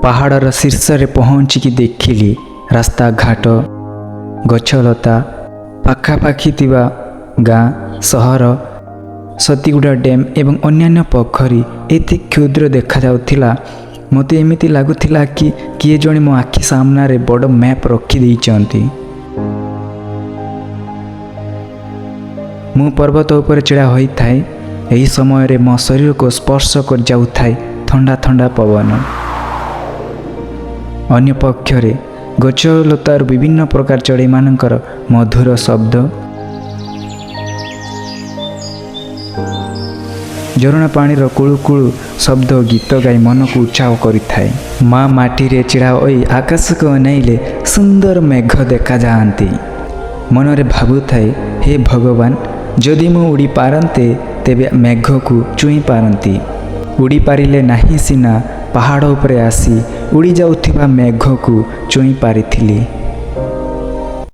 पहाड़र शीर्ष रे पहुँचिकी देखिली रास्ता घाट गछलता पाखापाखि थिबा गाँ सहर सतीगुड़ा डैम एवं अन्यान्य पोखरी एते क्षुद्र देखा जाउथिला। मते एमिति लागुथिला कि किए जणे मो आखि सामने बड़ मैप रखी देइचंती। मु पर्वत उपर चिड़ा होई थाए। एही समय रे मो शरीर को स्पर्श कर जाउथाए ठंडा ठंडा पवन। अन्य पक्षरे गछलतार विभिन्न प्रकार चढ़ई मानकर मधुर शब्द झरणा पानीर कुळुकुळु शब्द गीत गाई मन को उत्साह करिथाए। माँ माटी रे चिड़ा होई आकाश को अनाइले सुंदर मेघ देखा जाआंती। मनरे भाबुथाए हे भगवान जदि मु उड़ी पारंते तेबे मेघ को छुई पारंती। उड़ी पारिले नाही सिना पहाड़ उपरे आसी उड़ी जाउथिबा मेघ को छुई पारिथिली।